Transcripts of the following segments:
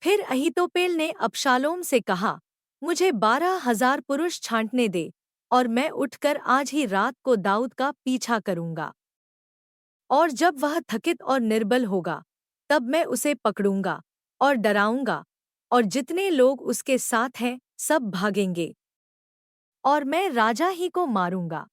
फिर अहीतोपेल ने अबशालोम से कहा, मुझे 12,000 पुरुष छांटने दे, और मैं उठकर आज ही रात को दाऊद का पीछा करूंगा। और जब वह थकित और निर्बल होगा, तब मैं उसे पकड़ूंगा और डराऊंगा, और जितने लोग उसके साथ हैं सब भागेंगे, और मैं राजा ही को मारूंगा।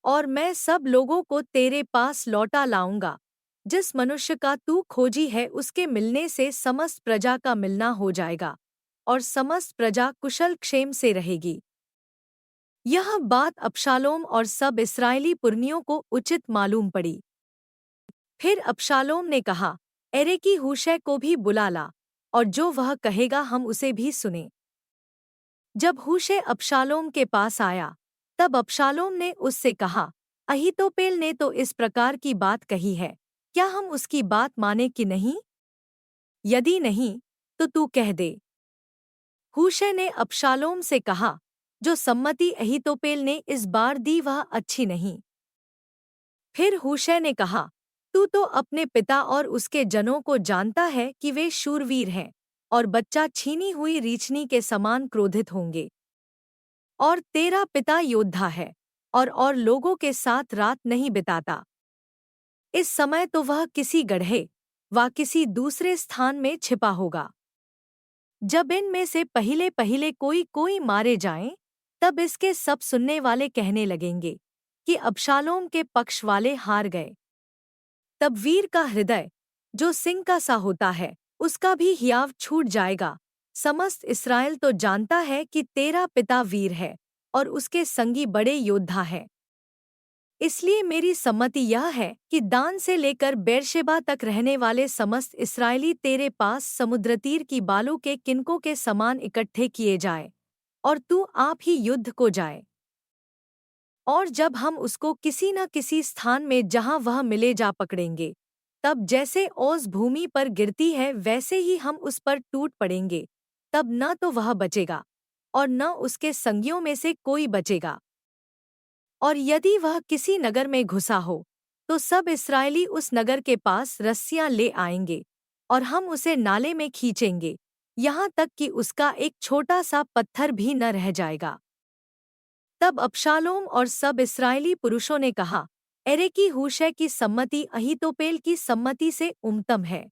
और मैं सब लोगों को तेरे पास लौटा लाऊंगा। जिस मनुष्य का तू खोजी है उसके मिलने से समस्त प्रजा का मिलना हो जाएगा, और समस्त प्रजा कुशल क्षेम से रहेगी। यह बात अबशालोम और सब इस्राएली पुरनियों को उचित मालूम पड़ी। फिर अबशालोम ने कहा, एरेकी हूशै को भी बुला ला, और जो वह कहेगा हम उसे भी सुने। जब हूशै अबशालोम के पास आया, तब अबशालोम ने उससे कहा, अहीतोपेल ने तो इस प्रकार की बात कही है, क्या हम उसकी बात माने कि नहीं? यदि नहीं, तो तू कह दे। हूशै ने अबशालोम से कहा, जो सम्मति अहीतोपेल ने इस बार दी वह अच्छी नहीं। फिर हूशै ने कहा, तू तो अपने पिता और उसके जनों को जानता है कि वे शूरवीर हैं, और बच्चा छीनी हुई रीछनी के समान क्रोधित होंगे। और तेरा पिता योद्धा है, और लोगों के साथ रात नहीं बिताता। इस समय तो वह किसी गड्ढे व किसी दूसरे स्थान में छिपा होगा। जब इनमें से पहले पहले कोई कोई मारे जाएं, तब इसके सब सुनने वाले कहने लगेंगे कि अबशालोम के पक्ष वाले हार गए। तब वीर का हृदय, जो सिंह का सा होता है, उसका भी हियाव छूट जाएगा। समस्त इस्राएल तो जानता है कि तेरा पिता वीर है, और उसके संगी बड़े योद्धा हैं। इसलिए मेरी सम्मति यह है कि दान से लेकर बेरशेबा तक रहने वाले समस्त इस्राएली तेरे पास समुद्रतीर की बालू के किनकों के समान इकट्ठे किए जाए, और तू आप ही युद्ध को जाए। और जब हम उसको किसी न किसी स्थान में जहां वह मिले जा पकड़ेंगे, तब जैसे ओस भूमि पर गिरती है वैसे ही हम उस पर टूट पड़ेंगे। तब न तो वह बचेगा, और न उसके संगियों में से कोई बचेगा। और यदि वह किसी नगर में घुसा हो, तो सब इस्राएली उस नगर के पास रस्सियां ले आएंगे, और हम उसे नाले में खींचेंगे, यहाँ तक कि उसका एक छोटा सा पत्थर भी न रह जाएगा। तब अबशालोम और सब इस्राएली पुरुषों ने कहा, एरेकी हूशै की सम्मति अहीतोपेल की सम्मति से उत्तम है।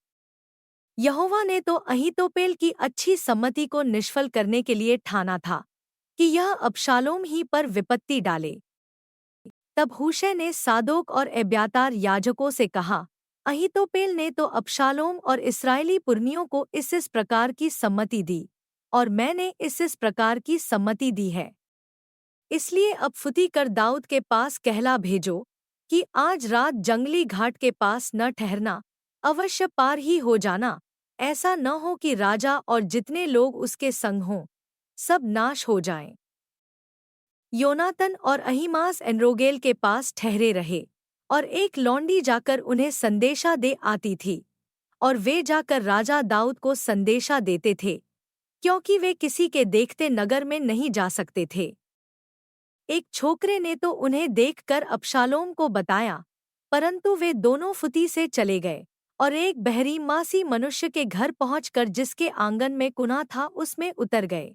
यहोवा ने तो अहीतोपेल की अच्छी सम्मति को निष्फल करने के लिए ठाना था कि यह अबशालोम ही पर विपत्ति डाले। तब हूशै ने सादोक और एब्यातार याजकों से कहा, अहीतोपेल ने तो अबशालोम और इस्राएली पुरनियों को इस प्रकार की सम्मति दी, और मैंने इस प्रकार की सम्मति दी है। इसलिए अब फुती कर दाऊद के पास कहला भेजो कि आज रात जंगली घाट के पास न ठहरना, अवश्य पार ही हो जाना, ऐसा न हो कि राजा और जितने लोग उसके संग हों सब नाश हो जाएं। योनातन और अहीमास एनरोगेल के पास ठहरे रहे, और एक लौंडी जाकर उन्हें संदेशा दे आती थी, और वे जाकर राजा दाऊद को संदेशा देते थे, क्योंकि वे किसी के देखते नगर में नहीं जा सकते थे। एक छोकरे ने तो उन्हें देखकर अबशालोम को बताया, परंतु वे दोनों फुती से चले गए, और एक बहरीमासी मनुष्य के घर पहुंचकर जिसके आंगन में कुना था उसमें उतर गए।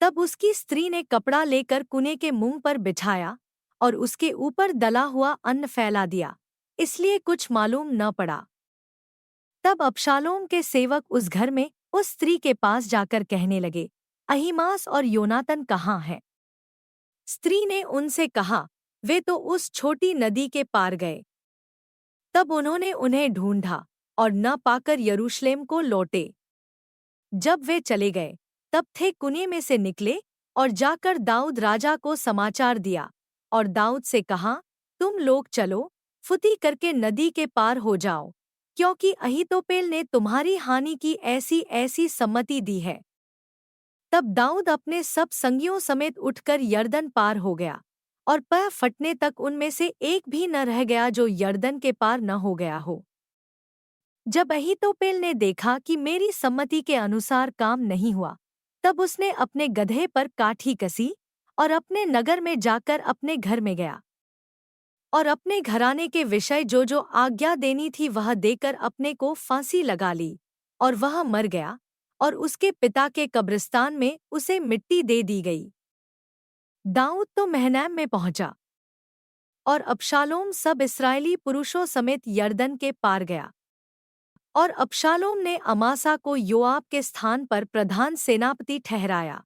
तब उसकी स्त्री ने कपड़ा लेकर कुने के मुंह पर बिछाया, और उसके ऊपर दला हुआ अन्न फैला दिया, इसलिए कुछ मालूम न पड़ा। तब अबशालोम के सेवक उस घर में उस स्त्री के पास जाकर कहने लगे, अहीमास और योनातन कहाँ हैं? स्त्री ने उनसे कहा, वे तो उस छोटी नदी के पार गए। तब उन्होंने उन्हें ढूंढा, और न पाकर यरूशलेम को लौटे। जब वे चले गए, तब थे कुने में से निकले, और जाकर दाऊद राजा को समाचार दिया, और दाऊद से कहा, तुम लोग चलो, फुती करके नदी के पार हो जाओ, क्योंकि अहीतोपेल ने तुम्हारी हानि की ऐसी ऐसी सम्मति दी है। तब दाऊद अपने सब संगियों समेत उठकर यरदन पार हो गया, और पैर फटने तक उनमें से एक भी न रह गया जो यरदन के पार न हो गया हो। जब अहीतोपेल ने देखा कि मेरी सम्मति के अनुसार काम नहीं हुआ, तब उसने अपने गधे पर काठी कसी, और अपने नगर में जाकर अपने घर में गया, और अपने घराने के विषय जो जो आज्ञा देनी थी वह देकर अपने को फांसी लगा ली, और वह मर गया, और उसके पिता के कब्रिस्तान में उसे मिट्टी दे दी गई। दाऊद तो महनैम में पहुंचा, और अबशालोम सब इस्राएली पुरुषों समेत यरदन के पार गया। और अबशालोम ने अमासा को योआब के स्थान पर प्रधान सेनापति ठहराया।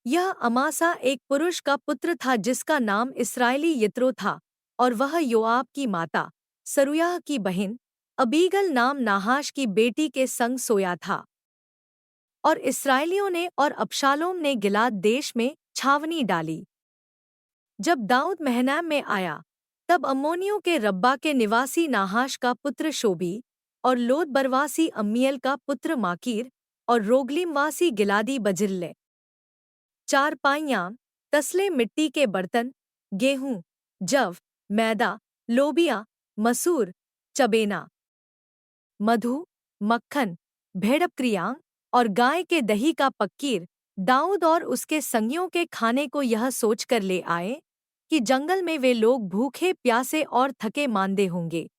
यह अमासा एक पुरुष का पुत्र था जिसका नाम इस्राएली यित्रो था, और वह योआब की माता सरूयाह की बहन अबीगल नाम नाहाश की बेटी के संग सोया था। और इस्राएलियों ने और अबशालोम ने गिलाद देश में छावनी डाली। जब दाऊद महनैम में आया, तब अम्मोनियों के रब्बा के निवासी नाहाश का पुत्र शोबी, और लोदबरवासी अम्मीएल का पुत्र माकीर, और रोगलीमवासी गिलादी बजिल्ले चारपाइयाँ, तसले मिट्टी के बर्तन, गेहूं, जव, मैदा, लोबिया, मसूर, चबेना, मधु, मक्खन, भेड़बकरियाँ और गाय के दही का पक्कीर दाऊद और उसके संगियों के खाने को यह सोचकर ले आए कि जंगल में वे लोग भूखे प्यासे और थके मांदे होंगे।